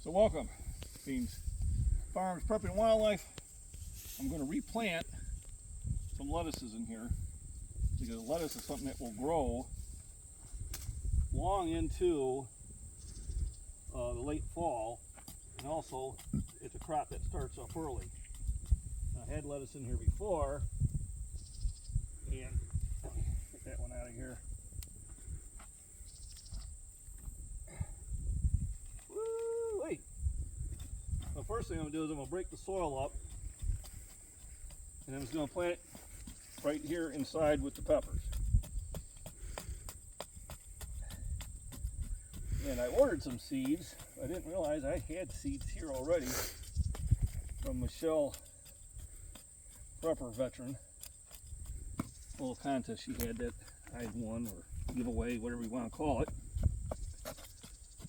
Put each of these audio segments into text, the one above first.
So welcome, Beans Farms, Prepping and Wildlife. I'm going to replant some lettuces in here because lettuce is something that will grow long into the late fall, and also it's a crop that starts up early. I had lettuce in here before, and get that one out of here. Woo-wee. The first thing I'm going to do is I'm going to break the soil up, and I'm just going to plant it right here inside with the peppers. And I ordered some seeds. I didn't realize I had seeds here already from Michelle, Prepper Veteran. A little contest she had that I won, or giveaway, whatever you want to call it.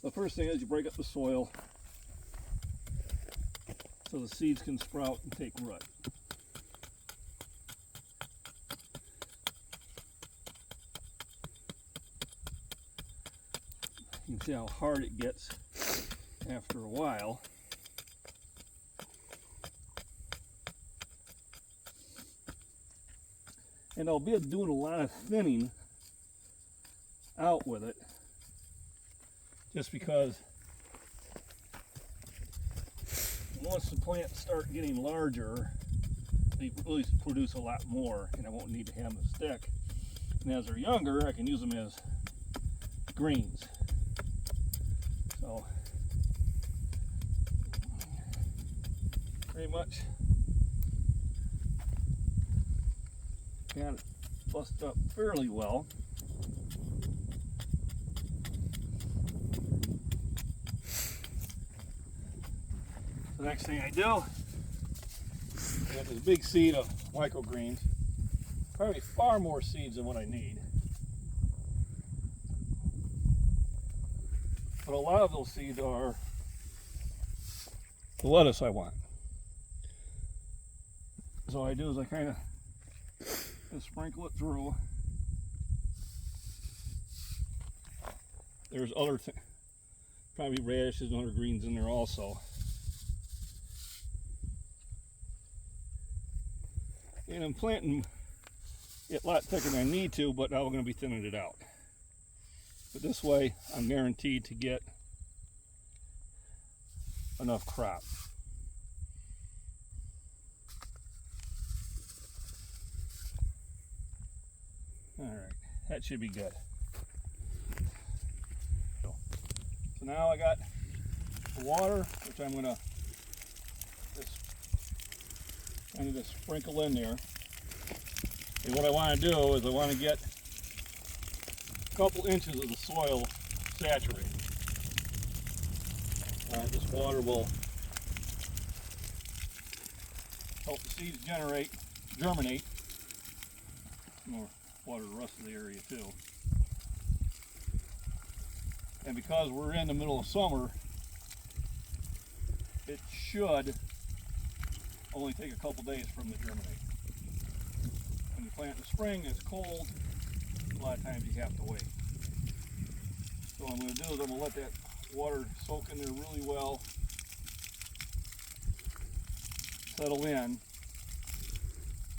The first thing is you break up the soil so the seeds can sprout and take root. You can see how hard it gets after a while. And I'll be doing a lot of thinning out with it, just because once the plants start getting larger, they really produce a lot more, and I won't need to have them stick. And as they're younger, I can use them as greens. So pretty much got it busted up fairly well. The next thing I do, I got this big seed of microgreens, probably far more seeds than what I need. But a lot of those seeds are the lettuce I want. So what I do is I kind of sprinkle it through. There's other probably radishes and other greens in there also. And I'm planting it a lot thicker than I need to, but now we're going to be thinning it out. But this way, I'm guaranteed to get enough crop. All right, that should be good. So now I got the water, which I'm going to just sprinkle in there. And what I want to do is I want to get a couple inches of the soil saturated. This water will help the seeds germinate. More water the rest of the area too. And because we're in the middle of summer, it should only take a couple days for them to germinate. When you plant in the spring, it's cold. A lot of times you have to wait. So what I'm going to do is I'm going to let that water soak in there really well, settle in,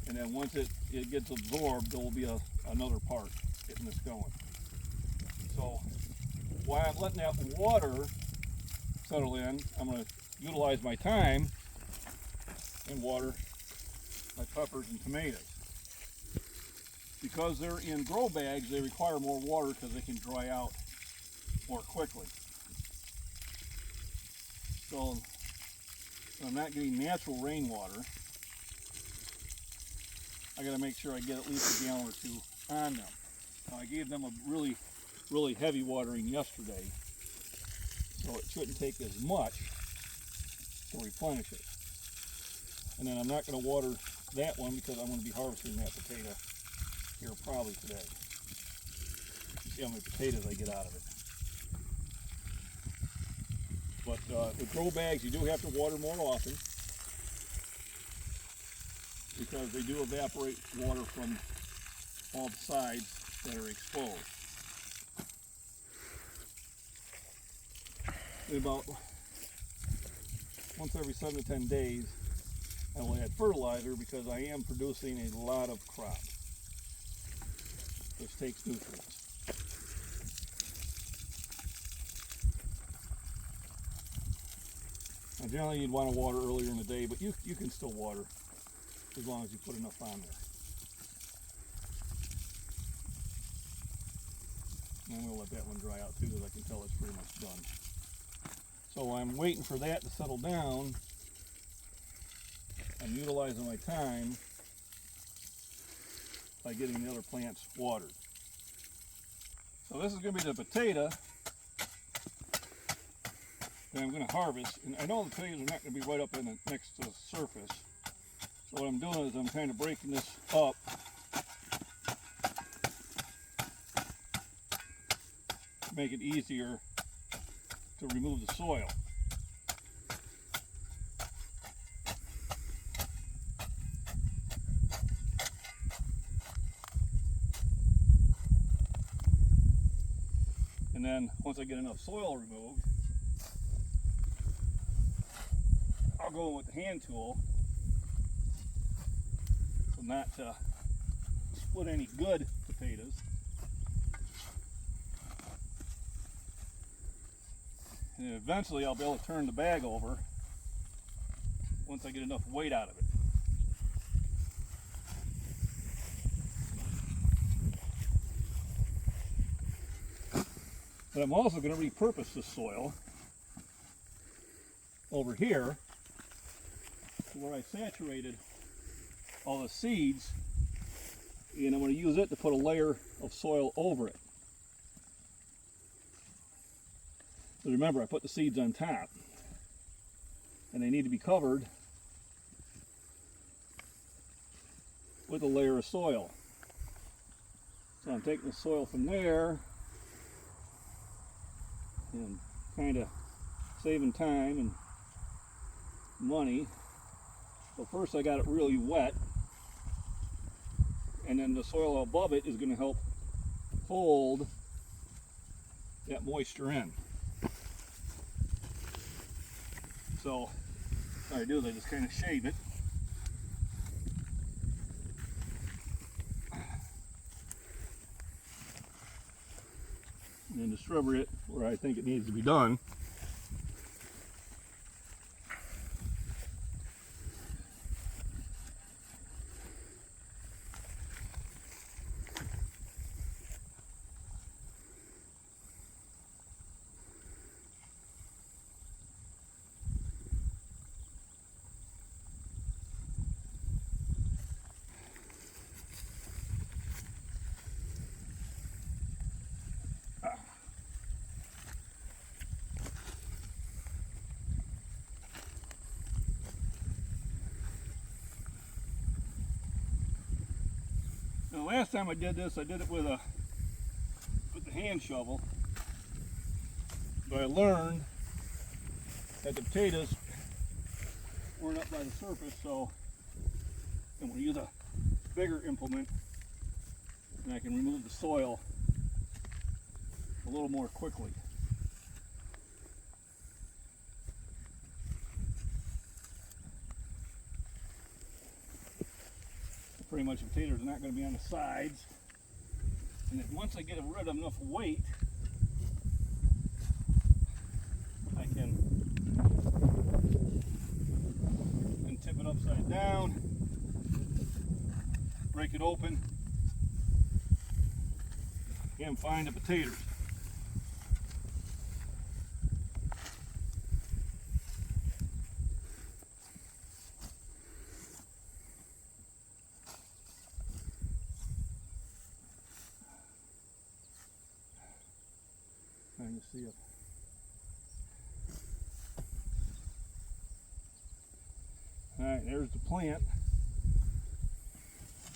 and then once it gets absorbed, there will be another part getting this going. So while I'm letting that water settle in, I'm going to utilize my time and water my peppers and tomatoes. Because they're in grow bags, they require more water because they can dry out more quickly. So I'm not getting natural rainwater. I got to make sure I get at least a gallon or two on them. Now, I gave them a really heavy watering yesterday, so it shouldn't take as much to replenish it. And then I'm not going to water that one because I'm going to be harvesting that potato here probably today. You see how many potatoes I get out of it. But with grow bags, you do have to water more often because they do evaporate water from all the sides that are exposed. In about once every 7 to 10 days, I will add fertilizer because I am producing a lot of crop, which takes nutrients. Now generally you'd want to water earlier in the day, but you can still water as long as you put enough on there. And I'm going to let that one dry out too, because I can tell it's pretty much done. So I'm waiting for that to settle down. I'm utilizing my time by getting the other plants watered. So this is going to be the potato that I'm going to harvest. And I know the potatoes are not going to be right up in the, next to the surface. So what I'm doing is I'm kind of breaking this up to make it easier to remove the soil. And then once I get enough soil removed, I'll go in with the hand tool, so not to split any good potatoes. And eventually I'll be able to turn the bag over once I get enough weight out of it. But I'm also going to repurpose the soil over here to where I saturated all the seeds, and I'm going to use it to put a layer of soil over it. So remember, I put the seeds on top, and they need to be covered with a layer of soil. So I'm taking the soil from there and kind of saving time and money. So first I got it really wet, and then the soil above it is going to help hold that moisture in. So what I do is I just kind of shave it. And then distribute it where I think it needs to be done. Now, last time I did this, I did it with the hand shovel, but I learned that the potatoes weren't up by the surface, so I'm going to use a bigger implement, and I can remove the soil a little more quickly. Pretty much the potatoes are not going to be on the sides, and then once I get rid of enough weight, I can tip it upside down, break it open, and find the potatoes. Trying to see it. Alright, there's the plant.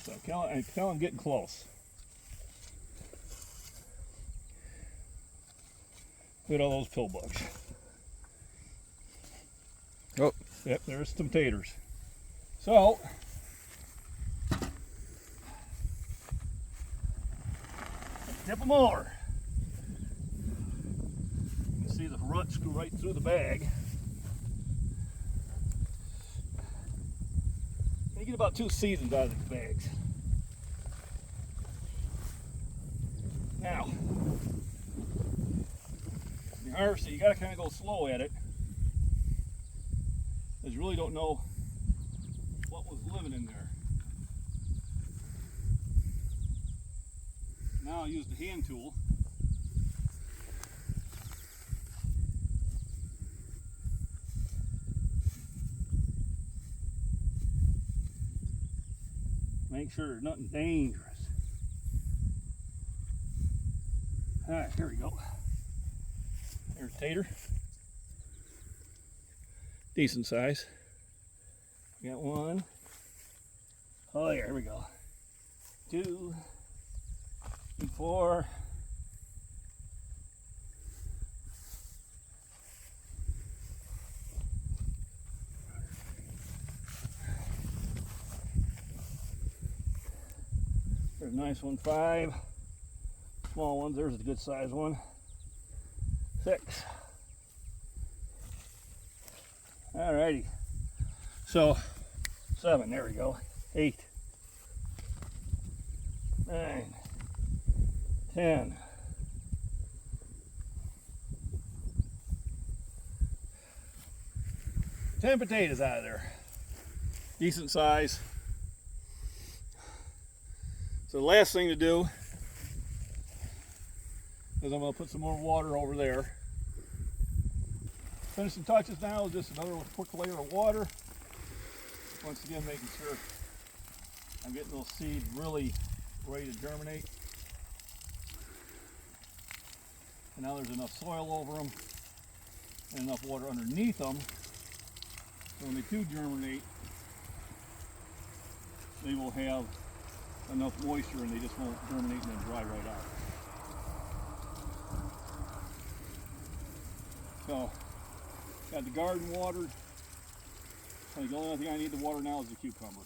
So I tell I'm getting close. Look at all those pill bugs. Oh, yep, there's some taters. So, tip them over. You can see the roots go right through the bag. You get about 2 seasons out of these bags. Now, when you harvest it, you got to kind of go slow at it, because you really don't know what was living in there. Now I use the hand tool. Make sure there's nothing dangerous. All right, here we go. There's tater. Decent size. We got 1. Oh, yeah, here we go. 2, 3, 4. There's a nice one. 5. Small ones. There's a good size one. 6. Alrighty. So 7. There we go. 8. 9. 10. 10 potatoes out of there. Decent size. So the last thing to do is I'm going to put some more water over there. Finishing touches now is just another quick layer of water. Once again, making sure I'm getting those seeds really ready to germinate. And now there's enough soil over them and enough water underneath them, so when they do germinate, they will have enough moisture and they just won't germinate and then dry right out. So, got the garden watered. The only thing I need to water now is the cucumber.